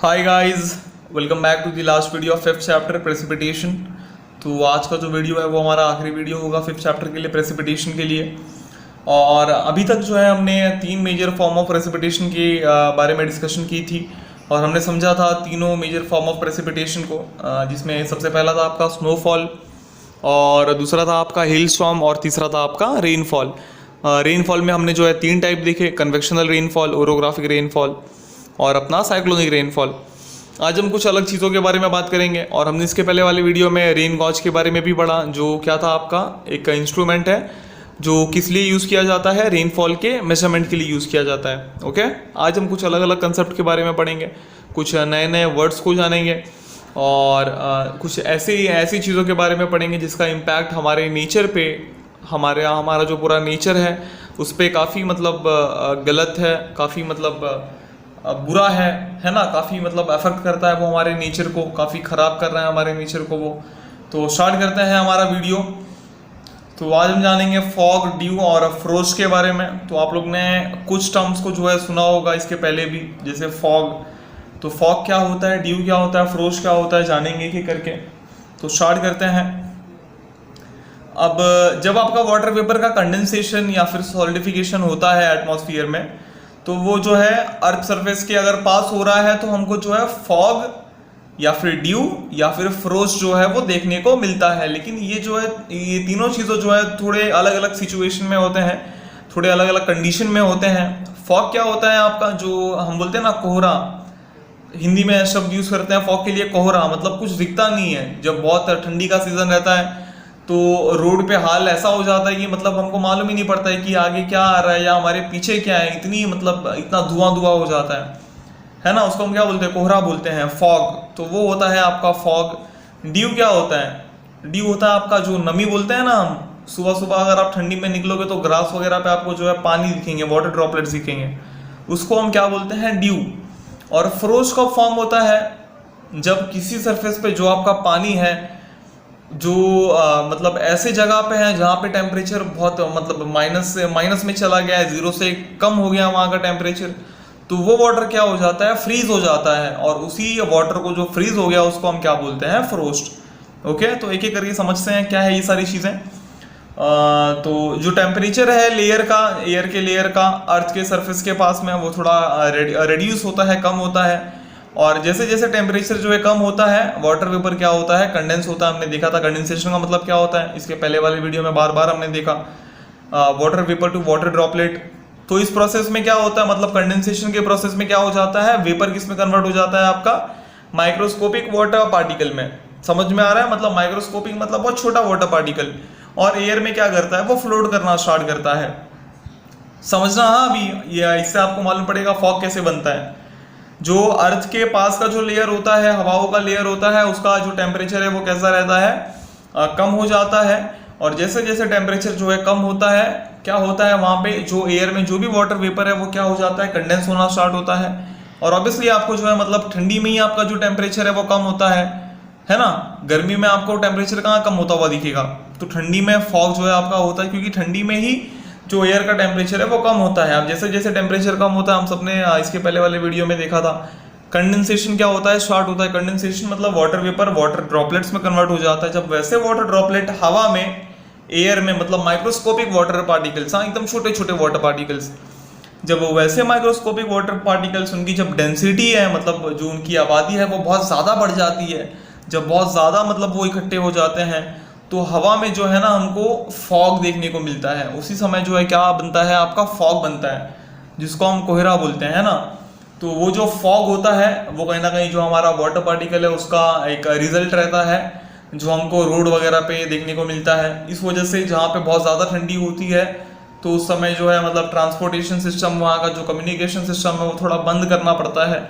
Hi guys, welcome back to the last video of fifth chapter precipitation. तो आज का जो वीडियो है वो हमारा आखिरी वीडियो होगा फिफ्थ चैप्टर के लिए, प्रेसिपिटेशन के लिए। और अभी तक जो है हमने तीन मेजर फॉर्म ऑफ प्रेसिपिटेशन के बारे में डिस्कशन की थी और हमने समझा था तीनों मेजर फॉर्म ऑफ प्रेसिपिटेशन को, जिसमें सबसे पहला था आपका स्नोफॉल, और दूसरा था आपका हिल स्टॉर्म, और तीसरा था आपका रेनफॉल। रेनफॉल में हमने जो है तीन टाइप देखे, कन्वेक्शनल रेनफॉल, ओरोग्राफिक रेनफॉल और अपना साइक्लोनिक रेनफॉल। आज हम कुछ अलग चीज़ों के बारे में बात करेंगे। और हमने इसके पहले वाले वीडियो में रेन गॉज के बारे में भी पढ़ा, जो क्या था आपका एक इंस्ट्रूमेंट है जो किस लिए यूज़ किया जाता है, रेनफॉल के मेजरमेंट के लिए यूज़ किया जाता है। ओके, आज हम कुछ अलग अलग कंसेप्ट के बारे में पढ़ेंगे, कुछ नए नए वर्ड्स को जानेंगे और कुछ ऐसी चीज़ों के बारे में पढ़ेंगे जिसका इम्पैक्ट हमारे नेचर पे, हमारा जो पूरा नेचर है उस पर काफ़ी मतलब गलत है, काफ़ी मतलब बुरा है ना, काफ़ी मतलब अफेक्ट करता है वो हमारे नेचर को, काफ़ी ख़राब कर रहा है हमारे नेचर को वो। तो स्टार्ट करते हैं हमारा वीडियो। तो आज हम जानेंगे फॉग, ड्यू और फ्रोस्ट के बारे में। तो आप लोग ने कुछ टर्म्स को जो है सुना होगा इसके पहले भी, जैसे फॉग। तो फॉग क्या होता है, ड्यू क्या होता है, फ्रोस्ट क्या होता है, जानेंगे कि करके। तो स्टार्ट करते हैं। अब जब आपका वाटर वेपर का कंडेंसेशन या फिर सॉलिडिफिकेशन होता है एटमॉस्फेयर में, तो वो जो है अर्थ सरफेस के अगर पास हो रहा है तो हमको जो है फॉग या फिर ड्यू या फिर फ्रोस्ट जो है वो देखने को मिलता है। लेकिन ये जो है, ये तीनों चीज़ों जो है थोड़े अलग अलग सिचुएशन में होते हैं, थोड़े अलग अलग कंडीशन में होते हैं। फॉग क्या होता है आपका, जो हम बोलते हैं ना कोहरा, हिंदी में शब्द यूज़ करते हैं फॉग के लिए, कोहरा मतलब कुछ दिखता नहीं है। जब बहुत ठंडी का सीज़न रहता है तो रोड पे हाल ऐसा हो जाता है कि मतलब हमको मालूम ही नहीं पड़ता है कि आगे क्या आ रहा है या हमारे पीछे क्या है, इतनी मतलब इतना धुआं हो जाता है ना। उसको हम क्या बोलते हैं, कोहरा बोलते हैं, फॉग। तो वो होता है आपका फॉग। ड्यू क्या होता है, ड्यू होता है आपका जो नमी बोलते हैं ना हम, सुबह सुबह अगर आप ठंडी में निकलोगे तो ग्रास वगैरह पे आपको जो है पानी दिखेंगे, वाटर ड्रॉपलेट्स दिखेंगे, उसको हम क्या बोलते हैं, ड्यू। और फ्रोस्ट का फॉर्म होता है जब किसी सरफेस पे जो आपका पानी है, जो मतलब ऐसे जगह पे है जहाँ पे टेम्परेचर बहुत मतलब माइनस में चला गया है, जीरो से कम हो गया वहाँ का टेम्परेचर, तो वो वाटर क्या हो जाता है, फ्रीज हो जाता है। और उसी वाटर को जो फ्रीज हो गया उसको हम क्या बोलते हैं, फ्रोस्ट। ओके, तो एक एक करके समझते हैं क्या है ये सारी चीज़ें। तो जो टेम्परेचर है लेयर का, एयर के लेयर का अर्थ के सरफेस के पास में, वो थोड़ा रिड्यूस होता है, कम होता है। और जैसे जैसे टेम्परेचर जो है कम होता है, वाटर वेपर क्या होता है, कंडेंस होता है। हमने देखा था कंडेंसेशन का मतलब क्या होता है, इसके पहले वाले वीडियो में बार बार हमने देखा, water vapour to water droplet. तो इस प्रोसेस में क्या होता है, मतलब कंडेंसेशन के प्रोसेस में क्या हो जाता है, वेपर किस में कन्वर्ट हो जाता है आपका, माइक्रोस्कोपिक वाटर पार्टिकल में। समझ में आ रहा है, मतलब माइक्रोस्कोपिक मतलब बहुत छोटा वाटर पार्टिकल। और एयर में क्या करता है, वो फ्लोट करना स्टार्ट करता है। समझना, हाँ अभी ये इससे आपको मालूम पड़ेगा फॉग कैसे बनता है। जो अर्थ के पास का जो लेयर होता है, हवाओं का लेयर होता है, उसका जो टेम्परेचर है वो कैसा रहता है, कम हो जाता है। और जैसे जैसे टेम्परेचर जो है कम होता है, क्या होता है वहाँ पे जो एयर में जो भी वाटर वेपर है वो क्या हो जाता है, कंडेंस होना स्टार्ट होता है। और ऑब्वियसली आपको जो है मतलब ठंडी में ही आपका जो टेम्परेचर है वो कम होता है ना। गर्मी में आपको टेम्परेचर कहाँ कम होता हुआ दिखेगा, तो ठंडी में फॉग जो है आपका होता है, क्योंकि ठंडी में ही जो एयर का टेम्परेचर है वो कम होता है। अब जैसे जैसे टेम्परेचर कम होता है, हम सबने इसके पहले वाले वीडियो में देखा था, कंडेंसेशन क्या होता है, स्टार्ट होता है। कंडेंसेशन मतलब वाटर वेपर वाटर ड्रॉपलेट्स में कन्वर्ट हो जाता है। जब वैसे वाटर ड्रॉपलेट हवा में, एयर में, मतलब माइक्रोस्कोपिक वाटर पार्टिकल्स, हाँ एकदम छोटे छोटे वाटर पार्टिकल्स, जब वो वैसे माइक्रोस्कोपिक वाटर पार्टिकल्स, उनकी जब डेंसिटी है, मतलब जो उनकी आबादी है वो बहुत ज़्यादा बढ़ जाती है, जब बहुत ज़्यादा मतलब वो इकट्ठे हो जाते हैं, तो हवा में जो है ना हमको फॉग देखने को मिलता है। उसी समय जो है क्या बनता है, आपका फॉग बनता है, जिसको हम कोहरा बोलते हैं ना। तो वो जो फॉग होता है वो कहीं ना कहीं जो हमारा वाटर पार्टिकल है उसका एक रिजल्ट रहता है, जो हमको रोड वगैरह पे देखने को मिलता है। इस वजह से जहाँ पे बहुत ज़्यादा ठंडी होती है तो उस समय जो है मतलब ट्रांसपोर्टेशन सिस्टम, वहाँ का जो कम्युनिकेशन सिस्टम है वो थोड़ा बंद करना पड़ता है,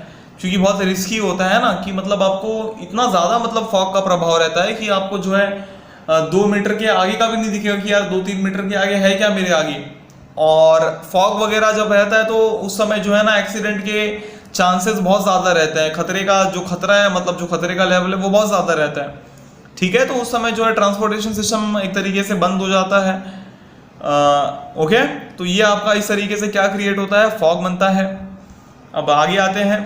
क्योंकि बहुत रिस्की होता है ना, कि मतलब आपको इतना ज़्यादा मतलब फॉग का प्रभाव रहता है कि आपको जो है 2 मीटर के आगे का भी नहीं दिखेगा कि यार 2-3 मीटर के आगे है क्या मेरे आगे। और फॉग वगैरह जब रहता है तो उस समय जो है ना एक्सीडेंट के चांसेस बहुत ज़्यादा रहते हैं, खतरे का जो खतरा है, मतलब जो खतरे का लेवल है वो बहुत ज़्यादा रहता है। ठीक है, तो उस समय जो है ट्रांसपोर्टेशन सिस्टम एक तरीके से बंद हो जाता है। ओके, तो ये आपका इस तरीके से क्या क्रिएट होता है, फॉग बनता है। अब आगे आते हैं।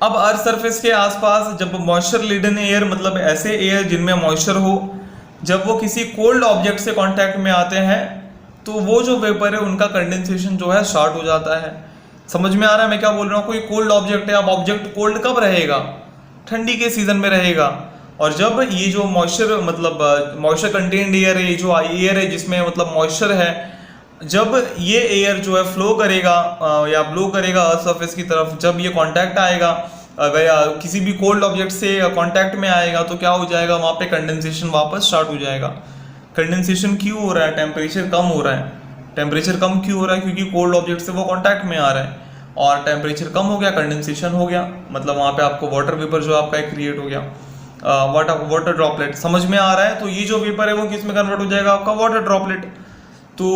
अब अर्थ सरफेस के आसपास जब मॉइस्चर लिडन एयर, मतलब ऐसे एयर जिनमें मॉइस्चर हो, जब वो किसी कोल्ड ऑब्जेक्ट से कांटेक्ट में आते हैं तो वो जो वेपर है उनका कंडेंसेशन जो है स्टार्ट हो जाता है। समझ में आ रहा है मैं क्या बोल रहा हूँ? कोई कोल्ड ऑब्जेक्ट है, अब ऑब्जेक्ट कोल्ड कब रहेगा? ठंडी के सीजन में रहेगा। और जब ये जो मॉइस्चर, मतलब मॉइस्चर कंटेन्ड एयर है, जो एयर है जिसमें मतलब मॉइस्चर है, जब ये एयर जो है फ्लो करेगा या ब्लो करेगा अर्थ सरफेस की तरफ, जब ये कांटेक्ट आएगा या किसी भी कोल्ड ऑब्जेक्ट से कांटेक्ट में आएगा तो क्या हो जाएगा? वहाँ पे कंडेंसेशन वापस स्टार्ट हो जाएगा। कंडेंसेशन क्यों हो रहा है? टेम्परेचर कम हो रहा है। टेम्परेचर कम क्यों हो रहा है? क्योंकि कोल्ड ऑब्जेक्ट से वो कांटेक्ट में आ रहा है और टेम्परेचर कम हो गया, कंडेंसेशन हो गया, मतलब वहाँ पे आपको वाटर वेपर जो आपका एक क्रिएट हो गया, वाटर ड्रॉपलेट। समझ में आ रहा है? तो ये जो वेपर है वो किस में कन्वर्ट हो जाएगा? आपका वाटर ड्रॉपलेट। तो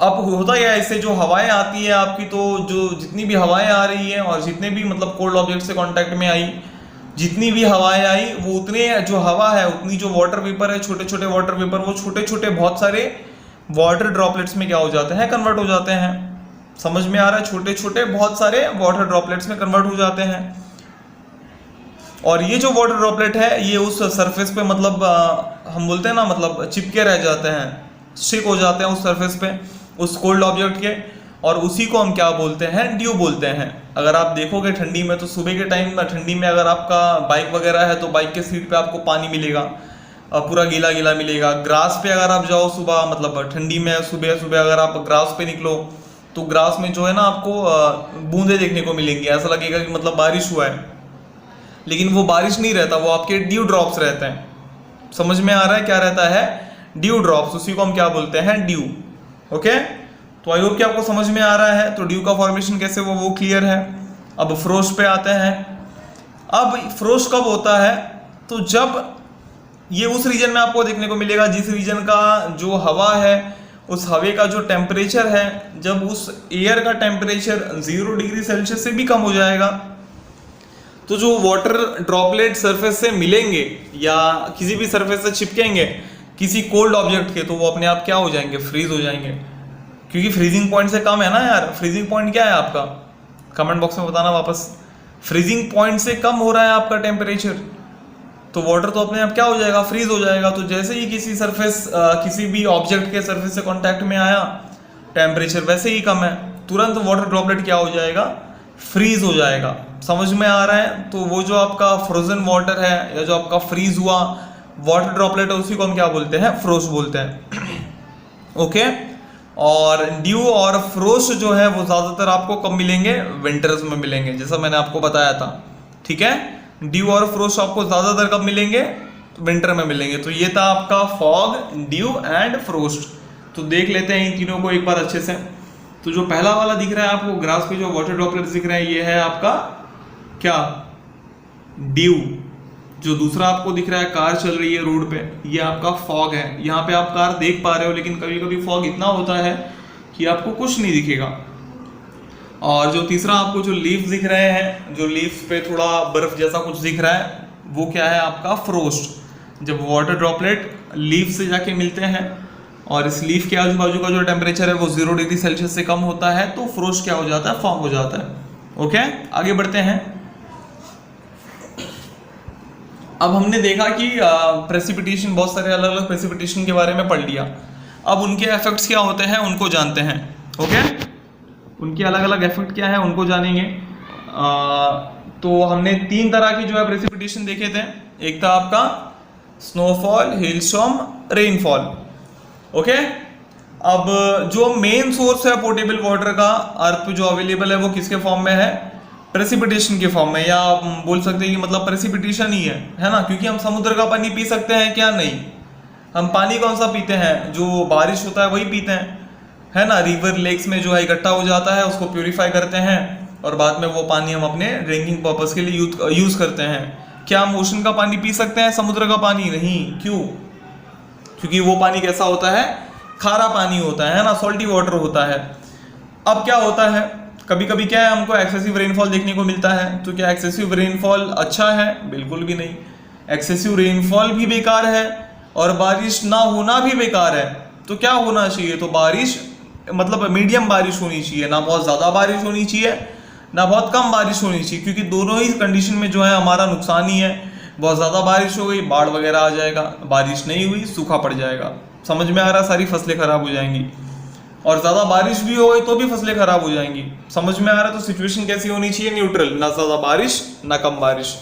अब होता क्या है, इससे जो हवाएं आती है आपकी, तो जो जितनी भी हवाएं आ रही है और जितने भी मतलब कोल्ड ऑब्जेक्ट से कांटेक्ट में आई, जितनी भी हवाएं आई, वो उतने जो हवा है उतनी जो वाटर वेपर है, छोटे छोटे वाटर वेपर, वो छोटे छोटे बहुत सारे वाटर ड्रॉपलेट्स में क्या हो जाते हैं? कन्वर्ट हो जाते हैं। समझ में आ रहा है? छोटे छोटे बहुत सारे वाटर ड्रॉपलेट्स में कन्वर्ट हो जाते हैं। और ये जो वाटर ड्रॉपलेट है ये उस सरफेस पे, मतलब हम बोलते हैं ना, मतलब चिपके रह जाते हैं, स्टिक हो जाते हैं उस सरफेस पे, उस कोल्ड ऑब्जेक्ट के, और उसी को हम क्या बोलते हैं? ड्यू बोलते हैं। अगर आप देखोगे ठंडी में, तो सुबह के टाइम ठंडी में अगर आपका बाइक वगैरह है तो बाइक के सीट पे आपको पानी मिलेगा, पूरा गीला गीला मिलेगा। ग्रास पे अगर आप जाओ सुबह, मतलब ठंडी में सुबह सुबह अगर आप ग्रास पे निकलो तो ग्रास में जो है ना आपको बूंदे देखने को मिलेंगी, ऐसा लगेगा कि मतलब बारिश हुआ है, लेकिन वो बारिश नहीं रहता, वो आपके ड्यू ड्रॉप्स रहते हैं। समझ में आ रहा है क्या रहता है? ड्यू ड्रॉप्स, उसी को हम क्या बोलते हैं? ड्यू। ओके, तो आई होप कि आपको समझ में आ रहा है। तो ड्यू का फॉर्मेशन कैसे वो क्लियर है। अब फ्रोस्ट पे आते हैं। अब फ्रोस्ट कब होता है? तो जब ये उस रीजन में आपको देखने को मिलेगा जिस रीजन का जो हवा है, उस हवे का जो टेम्परेचर है, जब उस एयर का टेम्परेचर 0 डिग्री सेल्सियस से भी कम हो जाएगा, तो जो वाटर ड्रॉपलेट सरफेस से मिलेंगे या किसी भी सरफेस से चिपकेंगे किसी कोल्ड ऑब्जेक्ट के, तो वो अपने आप क्या हो जाएंगे? फ्रीज हो जाएंगे। क्योंकि फ्रीजिंग पॉइंट से कम है ना यार। फ्रीजिंग पॉइंट क्या है आपका? कमेंट बॉक्स में बताना वापस। फ्रीजिंग पॉइंट से कम हो रहा है आपका टेम्परेचर, तो वाटर तो अपने आप क्या हो जाएगा? फ्रीज हो जाएगा। तो जैसे ही किसी सरफेस किसी भी ऑब्जेक्ट के सरफेस से कांटेक्ट में आया, टेम्परेचर वैसे ही कम है, तुरंत वाटर ड्रॉपलेट क्या हो जाएगा? फ्रीज हो जाएगा। समझ में आ रहा है? तो वो जो आपका फ्रोजन वाटर है या जो आपका फ्रीज हुआ वाटर ड्रॉपलेट है, उसी को हम क्या बोलते हैं? फ्रोस्ट बोलते हैं। ओके, और ड्यू और फ्रोस्ट जो है वो ज्यादातर आपको कब मिलेंगे? विंटर्स में मिलेंगे, जैसा मैंने आपको बताया था। ठीक है, ड्यू और फ्रोस्ट आपको ज्यादातर कब मिलेंगे? विंटर में मिलेंगे। तो ये था आपका फॉग, ड्यू एंड फ्रोस्ट। तो देख लेते हैं इन तीनों को एक बार अच्छे से। तो जो पहला वाला दिख रहा है आपको ग्रास पे, जो वाटर ड्रॉपलेट्स दिख रहे हैं, ये है आपका क्या? ड्यू। जो दूसरा आपको दिख रहा है, कार चल रही है रोड पे, ये आपका फॉग है। यहाँ पे आप कार देख पा रहे हो, लेकिन कभी कभी फॉग इतना होता है कि आपको कुछ नहीं दिखेगा। और जो तीसरा आपको जो लीव्स दिख रहे हैं, जो लीव्स पे थोड़ा बर्फ जैसा कुछ दिख रहा है, वो क्या है? आपका फ्रोस्ट। जब वाटर ड्रॉपलेट लीव से जाके मिलते हैं और इस लीफ के आजू बाजू का जो टेम्परेचर है वो 0 डिग्री सेल्सियस से कम होता है, तो फ्रोस्ट क्या हो जाता है? फॉग हो जाता है। ओके, आगे बढ़ते हैं। अब हमने देखा कि प्रेसिपिटेशन, बहुत सारे अलग अलग प्रेसिपिटेशन के बारे में पढ़ लिया। अब उनके इफेक्ट्स क्या होते हैं उनको जानते हैं। ओके, उनके अलग अलग इफेक्ट क्या है उनको जानेंगे। तो हमने 3 तरह की जो है प्रेसिपिटेशन देखे थे। एक था आपका स्नोफॉल, हेलस्टॉर्म, रेनफॉल। ओके, अब जो मेन सोर्स है पोर्टेबल वाटर का अर्थ पे जो अवेलेबल है वो किसके फॉर्म में है? प्रेसिपिटेशन के फॉर्म में, या आप बोल सकते हैं कि मतलब प्रेसिपिटेशन ही है ना। क्योंकि हम समुद्र का पानी पी सकते हैं क्या? नहीं। हम पानी कौन सा पीते हैं? जो बारिश होता है वही पीते हैं, है ना। रिवर लेक्स में जो है इकट्ठा हो जाता है, उसको प्यूरिफाई करते हैं और बाद में वो पानी हम अपने ड्रिंकिंग पर्पस के लिए यूज करते हैं। क्या हम ओशन का पानी पी सकते हैं? समुद्र का पानी नहीं। क्यों? क्योंकि वो पानी कैसा होता है? खारा पानी होता है ना, सॉल्टी वाटर होता है। अब क्या होता है, कभी कभी क्या है, हमको एक्सेसिव रेनफॉल देखने को मिलता है। तो क्या एक्सेसिव रेनफॉल अच्छा है? बिल्कुल भी नहीं। एक्सेसिव रेनफॉल भी बेकार है और बारिश ना होना भी बेकार है। तो क्या होना चाहिए? तो बारिश मतलब मीडियम बारिश होनी चाहिए, ना बहुत ज़्यादा बारिश होनी चाहिए, ना बहुत कम बारिश होनी चाहिए, क्योंकि दोनों ही कंडीशन में जो है हमारा नुकसान ही है। बहुत ज़्यादा बारिश हो गई बाढ़ वगैरह आ जाएगा, बारिश नहीं हुई सूखा पड़ जाएगा। समझ में आ रहा, सारी फसलें खराब हो जाएंगी। और ज़्यादा बारिश भी हो गई तो भी फसलें खराब हो जाएंगी। समझ में आ रहा, तो सिचुएशन कैसी होनी चाहिए? न्यूट्रल, ना ज़्यादा बारिश ना कम बारिश।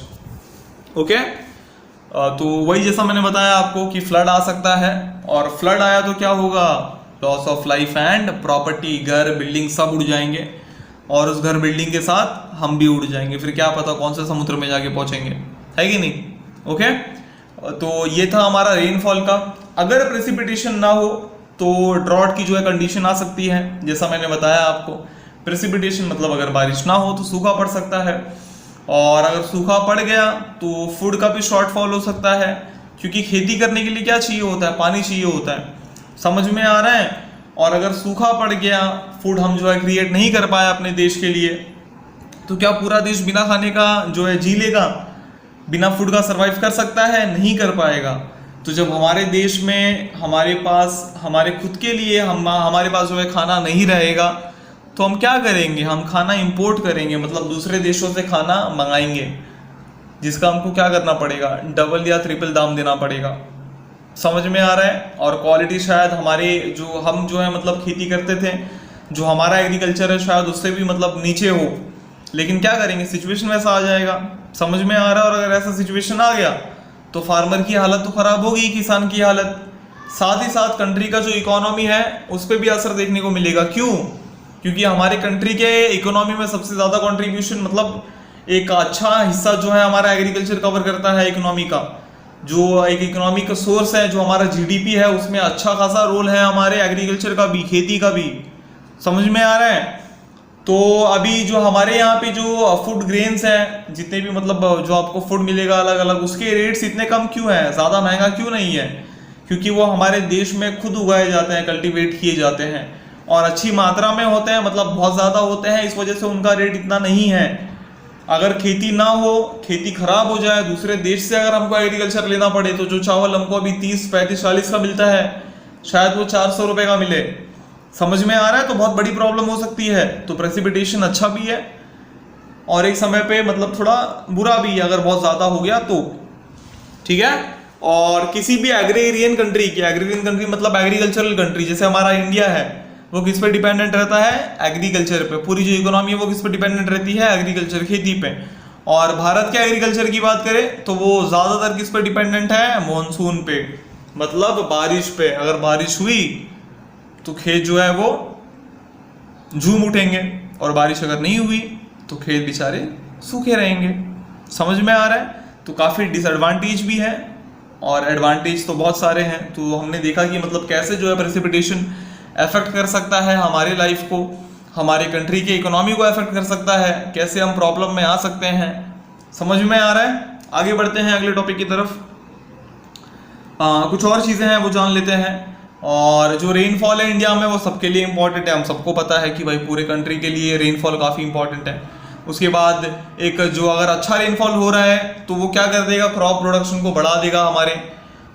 ओके, तो वही जैसा मैंने बताया आपको कि फ्लड आ सकता है, और फ्लड आया तो क्या होगा? Loss of life and property, घर बिल्डिंग सब उड़ जाएंगे, और उस घर बिल्डिंग के साथ हम भी उड़ जाएंगे। फिर क्या पता कौन से समुद्र में जाके पहुंचेंगे, है कि नहीं? ओके, तो ये था हमारा रेनफॉल का। अगर प्रेसिपिटेशन ना हो तो ड्रॉट की जो है कंडीशन आ सकती है, जैसा मैंने बताया आपको। प्रेसिपिटेशन मतलब अगर बारिश ना हो तो सूखा पड़ सकता है, और अगर सूखा पड़ गया तो फूड का भी शॉर्टफॉल हो सकता है, क्योंकि खेती करने के लिए क्या चाहिए होता है? पानी चाहिए होता है। समझ में आ रहा है? और अगर सूखा पड़ गया, फूड हम जो है क्रिएट नहीं कर पाए अपने देश के लिए, तो क्या पूरा देश बिना खाने का जो है जी लेगा? बिना फूड का सरवाइव कर सकता है? नहीं कर पाएगा। तो जब हमारे देश में हमारे पास हमारे खुद के लिए हमारे पास जो है खाना नहीं रहेगा, तो हम क्या करेंगे? हम खाना इंपोर्ट करेंगे, मतलब दूसरे देशों से खाना मंगाएंगे, जिसका हमको क्या करना पड़ेगा? डबल या ट्रिपल दाम देना पड़ेगा। समझ में आ रहा है? और क्वालिटी शायद हमारे हम जो है मतलब खेती करते थे, जो हमारा एग्रीकल्चर है शायद उससे भी मतलब नीचे हो, लेकिन क्या करेंगे? सिचुएशन वैसा आ जाएगा। समझ में आ रहा है? और अगर ऐसा सिचुएशन आ गया तो फार्मर की हालत तो खराब होगी, किसान की हालत, साथ ही साथ कंट्री का जो इकोनॉमी है उस पर भी असर देखने को मिलेगा। क्यों? क्योंकि हमारे कंट्री के इकोनॉमी में सबसे ज़्यादा कंट्रीब्यूशन, मतलब एक अच्छा हिस्सा जो है हमारा एग्रीकल्चर कवर करता है इकोनॉमी का। जो एक इकोनॉमिक सोर्स है, जो हमारा जीडीपी है, उसमें अच्छा खासा रोल है हमारे एग्रीकल्चर का भी, खेती का भी। समझ में आ रहा है? तो अभी जो हमारे यहाँ पे जो फूड ग्रेन्स हैं, जितने भी मतलब जो आपको फूड मिलेगा अलग अलग, उसके रेट्स इतने कम क्यों हैं? ज़्यादा महंगा क्यों नहीं है? क्योंकि वो हमारे देश में खुद उगाए जाते हैं, कल्टीवेट किए जाते हैं, और अच्छी मात्रा में होते हैं, मतलब बहुत ज़्यादा होते हैं, इस वजह से उनका रेट इतना नहीं है। अगर खेती ना हो, खेती खराब हो जाए, दूसरे देश से अगर हमको एग्रीकल्चर लेना पड़े, तो जो चावल हमको अभी 30, 35, 40 का मिलता है, शायद वो 400 रुपये का मिले। समझ में आ रहा है? तो बहुत बड़ी प्रॉब्लम हो सकती है। तो प्रेसिपिटेशन अच्छा भी है, और एक समय पे मतलब थोड़ा बुरा भी है अगर बहुत ज़्यादा हो गया तो। ठीक है? और किसी भी एग्रीरियन कंट्री की, एग्रीरियन कंट्री मतलब एग्रीकल्चरल कंट्री, जैसे हमारा इंडिया है, वो किस पे डिपेंडेंट रहता है? एग्रीकल्चर पे। पूरी जो इकोनॉमी है वो किस पे डिपेंडेंट रहती है? एग्रीकल्चर, खेती पे। और भारत के एग्रीकल्चर की बात करें तो वो ज़्यादातर किस पे डिपेंडेंट है? मॉनसून पे, मतलब बारिश पे। अगर बारिश हुई तो खेत जो है वो झूम उठेंगे, और बारिश अगर नहीं हुई तो खेत बेचारे सूखे रहेंगे। समझ में आ रहा है? तो काफ़ी डिसएडवांटेज भी है, और एडवांटेज तो बहुत सारे हैं। तो हमने देखा कि मतलब कैसे जो है प्रेसिपिटेशन अफेक्ट कर सकता है हमारे लाइफ को, हमारे कंट्री के इकोनॉमी को अफेक्ट कर सकता है, कैसे हम प्रॉब्लम में आ सकते हैं। समझ में आ रहा है? आगे बढ़ते हैं अगले टॉपिक की तरफ। कुछ और चीज़ें हैं वो जान लेते हैं। और जो रेनफॉल है इंडिया में वो सबके लिए इम्पॉर्टेंट है, हम सबको पता है कि भाई पूरे कंट्री के लिए रेनफॉल काफ़ी इंपॉर्टेंट है। उसके बाद एक जो अगर अच्छा रेनफॉल हो रहा है तो वो क्या कर देगा? क्रॉप प्रोडक्शन को बढ़ा देगा हमारे।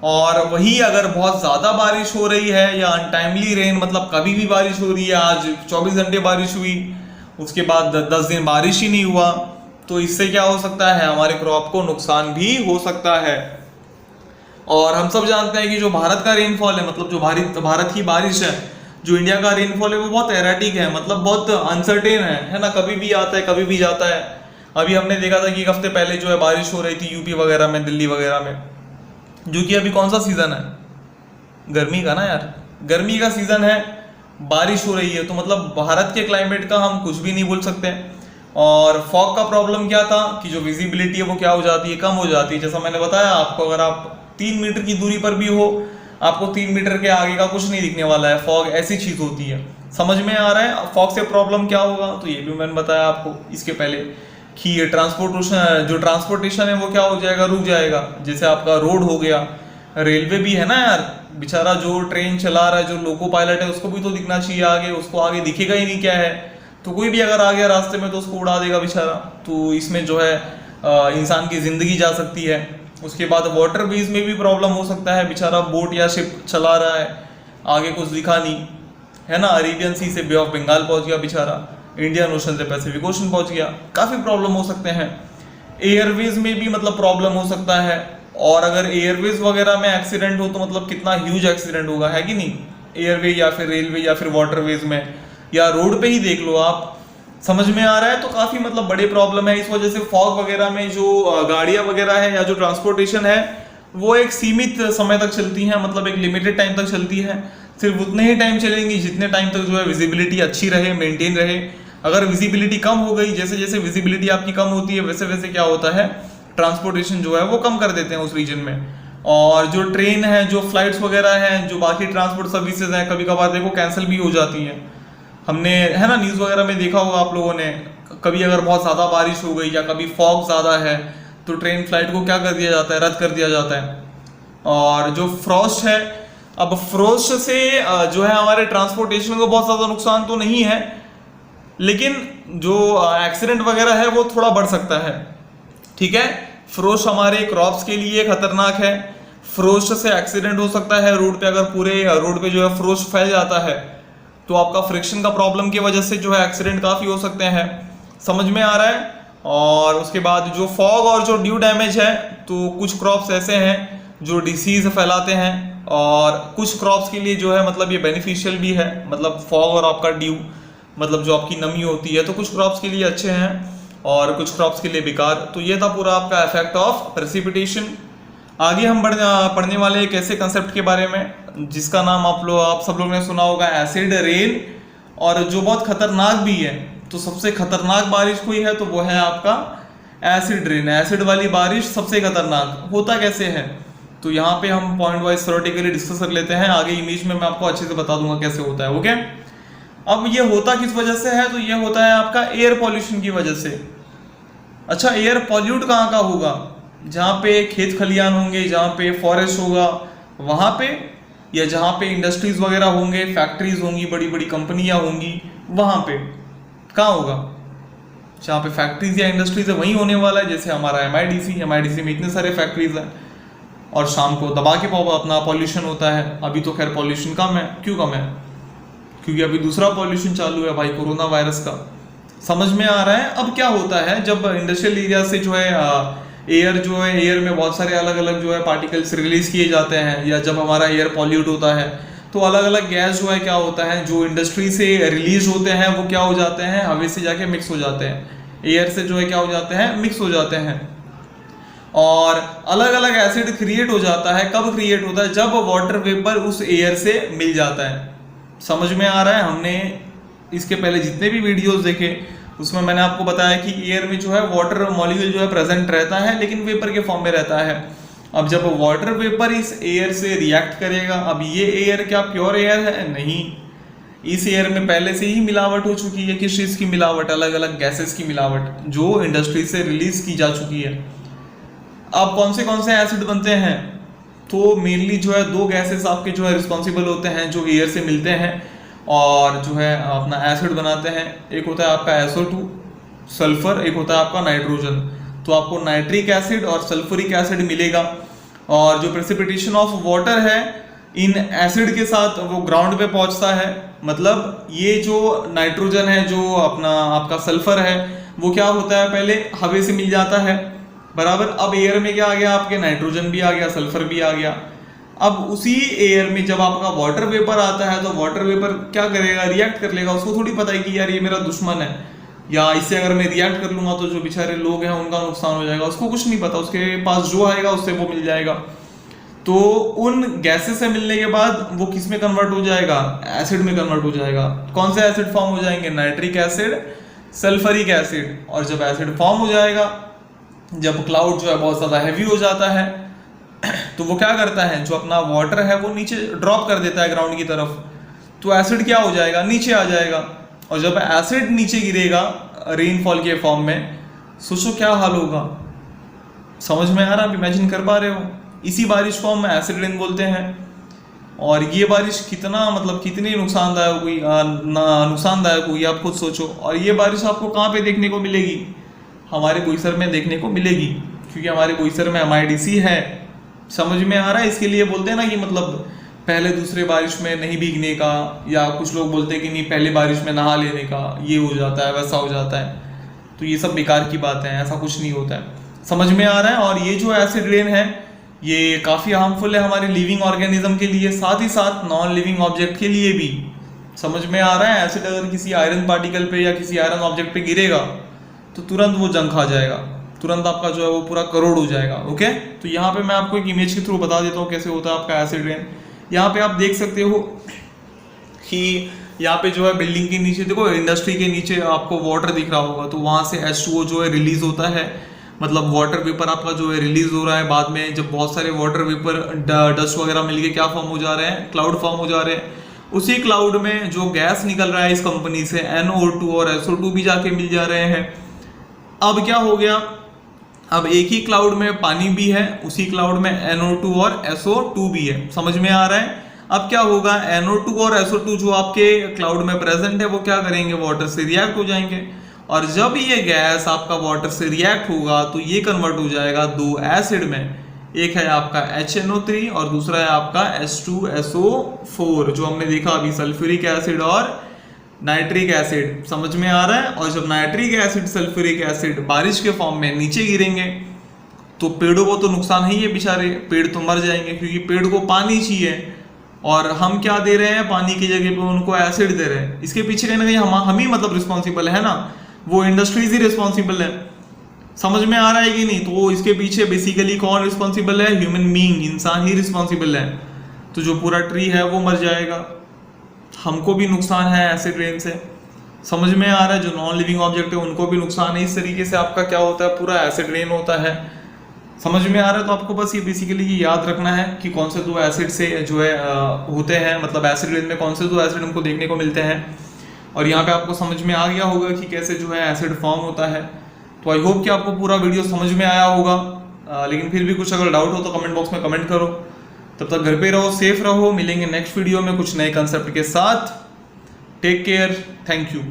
और वही अगर बहुत ज़्यादा बारिश हो रही है या अनटाइमली रेन, मतलब कभी भी बारिश हो रही है, आज 24 घंटे बारिश हुई, उसके बाद 10 दिन बारिश ही नहीं हुआ, तो इससे क्या हो सकता है? हमारे क्रॉप को नुकसान भी हो सकता है। और हम सब जानते हैं कि जो भारत का रेनफॉल है, मतलब जो भारत की बारिश है, जो इंडिया का रेनफॉल है, वो बहुत एराटिक है, मतलब बहुत अनसर्टेन है ना? कभी भी आता है कभी भी जाता है। अभी हमने देखा था कि एक हफ्ते पहले जो है बारिश हो रही थी यूपी वगैरह में, दिल्ली वगैरह में, जो कि अभी कौन सा सीज़न है? गर्मी का ना यार, गर्मी का सीज़न है, बारिश हो रही है, तो मतलब भारत के क्लाइमेट का हम कुछ भी नहीं बोल सकते। और फॉग का प्रॉब्लम क्या था कि जो विजिबिलिटी है वो क्या हो जाती है? कम हो जाती है। जैसा मैंने बताया आपको, अगर आप 3 मीटर की दूरी पर भी हो, आपको 3 मीटर के आगे का कुछ नहीं दिखने वाला है। फॉग ऐसी चीज़ होती है। समझ में आ रहा है? फॉग से प्रॉब्लम क्या होगा? तो ये भी मैंने बताया आपको इसके पहले कि ये ट्रांसपोर्टेशन है वो क्या हो जाएगा? रुक जाएगा। जैसे आपका रोड हो गया, रेलवे भी है ना यार, बेचारा जो ट्रेन चला रहा है, जो लोको पायलट है, उसको भी तो दिखना चाहिए आगे, उसको आगे दिखेगा ही नहीं क्या है। तो कोई भी अगर आ गया रास्ते में तो उसको उड़ा देगा बेचारा। तो इसमें जो है इंसान की ज़िंदगी जा सकती है। उसके बाद वाटर वेज में भी प्रॉब्लम हो सकता है, बेचारा बोट या शिप चला रहा है, आगे कुछ दिखा नहीं, है ना? अरेबियन सी से बे ऑफ बंगाल पहुंच गया बेचारा, इंडियन ओशन से पैसिफिक ओशन पहुंच गया, काफ़ी प्रॉब्लम हो सकते हैं। एयरवेज में भी मतलब प्रॉब्लम हो सकता है, और अगर एयरवेज वगैरह में एक्सीडेंट हो तो मतलब कितना ह्यूज एक्सीडेंट होगा, है कि नहीं। एयरवे या फिर रेलवे या फिर वाटरवेज में या रोड पे ही देख लो आप, समझ में आ रहा है। तो काफ़ी मतलब बड़े प्रॉब्लम है। इस वजह से फॉग वगैरह में जो गाड़ियाँ वगैरह है या जो ट्रांसपोर्टेशन है वो एक सीमित समय तक चलती है, मतलब एक लिमिटेड टाइम तक चलती है। सिर्फ उतने ही टाइम चलेंगी जितने टाइम तक जो है विजिबिलिटी अच्छी रहे, मेंटेन रहे। अगर विजिबिलिटी कम हो गई, जैसे जैसे विजिबिलिटी आपकी कम होती है वैसे वैसे क्या होता है, ट्रांसपोर्टेशन जो है वो कम कर देते हैं उस रीजन में। और जो ट्रेन है, जो फ्लाइट्स वगैरह हैं, जो बाकी ट्रांसपोर्ट सर्विसेज हैं, कभी कभार देखो कैंसिल भी हो जाती हैं। हमने है ना न्यूज़ वगैरह में देखा होगा आप लोगों ने, कभी अगर बहुत ज़्यादा बारिश हो गई या कभी फॉग ज़्यादा है तो ट्रेन फ्लाइट को क्या कर दिया जाता है, रद्द कर दिया जाता है। और जो फ्रॉस्ट है, अब फ्रॉस्ट से जो है हमारे ट्रांसपोर्टेशन को बहुत ज़्यादा नुकसान तो नहीं है, लेकिन जो एक्सीडेंट वगैरह है वो थोड़ा बढ़ सकता है। ठीक है, फ्रोस्ट हमारे क्रॉप्स के लिए खतरनाक है। फ्रोस्ट से एक्सीडेंट हो सकता है रोड पे, अगर पूरे रोड पे जो है फ्रोस्ट फैल जाता है तो आपका फ्रिक्शन का प्रॉब्लम की वजह से जो है एक्सीडेंट काफ़ी हो सकते हैं, समझ में आ रहा है। और उसके बाद जो फॉग और जो ड्यू डैमेज है, तो कुछ क्रॉप्स ऐसे हैं जो डिसीज फैलाते हैं, और कुछ क्रॉप्स के लिए जो है मतलब ये बेनिफिशियल भी है, मतलब फॉग और आपका ड्यू, मतलब जो आपकी नमी होती है, तो कुछ क्रॉप्स के लिए अच्छे हैं और कुछ क्रॉप्स के लिए बेकार। तो ये था पूरा आपका इफेक्ट ऑफ प्रेसिपिटेशन। आगे हम पढ़ने वाले एक ऐसे कंसेप्ट के बारे में जिसका नाम आप सब लोग ने सुना होगा, एसिड रेन, और जो बहुत खतरनाक भी है। तो सबसे खतरनाक बारिश कोई है तो वो है आपका एसिड रेन। एसिड वाली बारिश सबसे खतरनाक होता कैसे है, तो यहाँ पे हम पॉइंट वाइज थ्योरेटिकली डिस्कस कर लेते हैं। आगे इमेज में मैं आपको अच्छे से बता दूंगा कैसे होता है। ओके, अब ये होता किस वजह से है, तो ये होता है आपका एयर पॉल्यूशन की वजह से। अच्छा, एयर पॉल्यूट कहाँ का होगा, जहाँ पे खेत खलियान होंगे, जहाँ पे फॉरेस्ट होगा वहाँ पे, या जहाँ पे इंडस्ट्रीज वगैरह होंगे, फैक्ट्रीज होंगी, बड़ी बड़ी कंपनियां होंगी, वहाँ पे कहाँ होगा, जहाँ पे फैक्ट्रीज या इंडस्ट्रीज है वहीं होने वाला है। जैसे हमारा एमआईडीसी में इतने सारे फैक्ट्रीज हैं, और शाम को दबा के अपना पॉल्यूशन होता है। अभी तो खैर पॉल्यूशन कम है, क्यों कम है, क्योंकि अभी दूसरा पॉल्यूशन चालू है भाई, कोरोना वायरस का, समझ में आ रहा है। अब क्या होता है, जब इंडस्ट्रियल एरिया से जो है एयर में बहुत सारे अलग अलग जो है पार्टिकल्स रिलीज किए जाते हैं, या जब हमारा एयर पॉल्यूट होता है तो अलग अलग गैस जो है क्या होता है, जो इंडस्ट्री से रिलीज होते हैं वो क्या हो जाते हैं, हवा से जाके मिक्स हो जाते हैं, एयर से जो है क्या हो जाते हैं, मिक्स हो जाते हैं। और अलग अलग एसिड क्रिएट हो जाता है। कब क्रिएट होता है, जब वाटर वेपर उस एयर से मिल जाता है। समझ में आ रहा है। हमने इसके पहले जितने भी वीडियोस देखे उसमें मैंने आपको बताया कि एयर में जो है वाटर मॉलिक्यूल जो है प्रेजेंट रहता है, लेकिन वेपर के फॉर्म में रहता है। अब जब वाटर वेपर इस एयर से रिएक्ट करेगा, अब ये एयर क्या प्योर एयर है, नहीं, इस एयर में पहले से ही मिलावट हो चुकी है। किस चीज़ की मिलावट, अलग अलग गैसेस की मिलावट जो इंडस्ट्री से रिलीज की जा चुकी है। अब कौन से एसिड बनते हैं, तो मेनली जो है दो गैसेस आपके जो है रिस्पॉन्सिबल होते हैं, जो एयर से मिलते हैं और जो है अपना एसिड बनाते हैं। एक होता है आपका SO2 सल्फर, एक होता है आपका नाइट्रोजन। तो आपको नाइट्रिक एसिड और सल्फ्यूरिक एसिड मिलेगा। और जो प्रेसिपिटेशन ऑफ वाटर है इन एसिड के साथ वो ग्राउंड पे पहुंचता है। मतलब ये जो नाइट्रोजन है, जो अपना आपका सल्फर है, वो क्या होता है, पहले हवा से मिल जाता है बराबर। अब एयर में क्या आ गया, आपके नाइट्रोजन भी आ गया, सल्फर भी आ गया। अब उसी एयर में जब आपका वाटर वेपर आता है तो वाटर वेपर क्या करेगा, रिएक्ट कर लेगा। उसको थोड़ी पता है कि यार ये मेरा दुश्मन है, या इससे अगर मैं रिएक्ट कर लूंगा तो जो बेचारे लोग हैं उनका नुकसान हो जाएगा। उसको कुछ नहीं पता, उसके पास जो आएगा उससे वो मिल जाएगा। तो उन गैसेस से मिलने के बाद वो किस में कन्वर्ट हो जाएगा, एसिड में कन्वर्ट हो जाएगा। कौन से एसिड फॉर्म हो जाएंगे, नाइट्रिक एसिड, सल्फरिक एसिड। और जब एसिड फॉर्म हो जाएगा, जब क्लाउड जो है बहुत ज़्यादा हैवी हो जाता है, तो वो क्या करता है, जो अपना वाटर है वो नीचे ड्रॉप कर देता है ग्राउंड की तरफ। तो एसिड क्या हो जाएगा, नीचे आ जाएगा। और जब एसिड नीचे गिरेगा रेनफॉल के फॉर्म में, सोचो क्या हाल होगा। समझ में आ रहा है, आप इमेजिन कर पा रहे हो। इसी बारिश को हम एसिड रेन बोलते हैं। और ये बारिश कितना मतलब कितनी नुकसानदायक हुई आप खुद सोचो। और ये बारिश आपको कहाँ पे देखने को मिलेगी, हमारे बोईसर में देखने को मिलेगी, क्योंकि हमारे बोईसर में MIDC है। समझ में आ रहा है। इसके लिए बोलते हैं ना कि मतलब पहले दूसरे बारिश में नहीं भीगने का, या कुछ लोग बोलते हैं कि नहीं पहले बारिश में नहा लेने का, ये हो जाता है वैसा हो जाता है। तो ये सब बेकार की बात है, ऐसा कुछ नहीं होता है। समझ में आ रहा है। और ये जो एसिड रेन है ये काफ़ी हार्मफुल है हमारे लिविंग ऑर्गेनिज्म के लिए, साथ ही साथ नॉन लिविंग ऑब्जेक्ट के लिए भी। समझ में आ रहा है। एसिड अगर किसी आयरन पार्टिकल पे या किसी आयरन ऑब्जेक्ट पे गिरेगा तो तुरंत वो जंग खा जाएगा, तुरंत आपका जो है वो पूरा करोड़ हो जाएगा। ओके, तो यहाँ पे मैं आपको एक इमेज के थ्रू बता देता हूँ कैसे होता है आपका एसिड रेन। यहाँ पे आप देख सकते हो कि यहाँ पे जो है बिल्डिंग के नीचे देखो, इंडस्ट्री के नीचे आपको वाटर दिख रहा होगा, तो वहाँ से H2O जो है रिलीज होता है, मतलब वाटर वेपर आपका जो है रिलीज हो रहा है। बाद में जब बहुत सारे वाटर वेपर डस्ट वगैरह मिलके क्या फॉर्म हो जा रहे हैं, क्लाउड फॉर्म हो जा रहे हैं। उसी क्लाउड में जो गैस निकल रहा है इस कंपनी से, NO2 और SO2 भी जाके मिल जा रहे हैं। अब क्या हो गया, अब एक ही क्लाउड में पानी भी है, उसी क्लाउड में NO2 और SO2 भी है। समझ में आ रहा है। अब क्या होगा, NO2 और SO2 जो आपके क्लाउड में प्रेजेंट है वो क्या करेंगे, वाटर से रिएक्ट हो जाएंगे। और जब ये गैस आपका वाटर से रिएक्ट होगा तो ये कन्वर्ट हो जाएगा दो एसिड में, एक है आपका HNO3 और दूसरा है आपका H2SO4, जो हमने देखा अभी, सल्फ्यूरिक एसिड और नाइट्रिक एसिड। समझ में आ रहा है। और जब नाइट्रिक एसिड सल्फ्यूरिक एसिड बारिश के फॉर्म में नीचे गिरेंगे तो पेड़ों को तो नुकसान है, ये बेचारे पेड़ तो मर जाएंगे, क्योंकि पेड़ को पानी चाहिए और हम क्या दे रहे हैं, पानी की जगह पे उनको एसिड दे रहे हैं। इसके पीछे कहीं ना कहीं हम ही मतलब रिस्पॉन्सिबल है ना, वो इंडस्ट्रीज ही रिस्पॉन्सिबल है। समझ में आ रहा है कि नहीं। तो इसके पीछे बेसिकली कौन रिस्पॉन्सिबल है, ह्यूमन बीइंग, इंसान ही रिस्पॉन्सिबल है। तो जो पूरा ट्री है वो मर जाएगा, हमको भी नुकसान है एसिड रेन से। समझ में आ रहा है। जो नॉन लिविंग ऑब्जेक्ट है उनको भी नुकसान है। इस तरीके से आपका क्या होता है, पूरा एसिड रेन होता है। समझ में आ रहा है। तो आपको बस ये बेसिकली ये याद रखना है कि कौन से दो एसिड से जो है होते हैं, मतलब एसिड रेन में कौन से दो एसिड हमको देखने को मिलते हैं। और यहाँ पे आपको समझ में आ गया होगा कि कैसे जो है एसिड फॉर्म होता है। तो आई होप कि आपको पूरा वीडियो समझ में आया होगा। लेकिन फिर भी कुछ अगर डाउट हो तो कमेंट बॉक्स में कमेंट करो। तब तक घर पे रहो, सेफ रहो। मिलेंगे नेक्स्ट वीडियो में कुछ नए कंसेप्ट के साथ। Take care, thank you.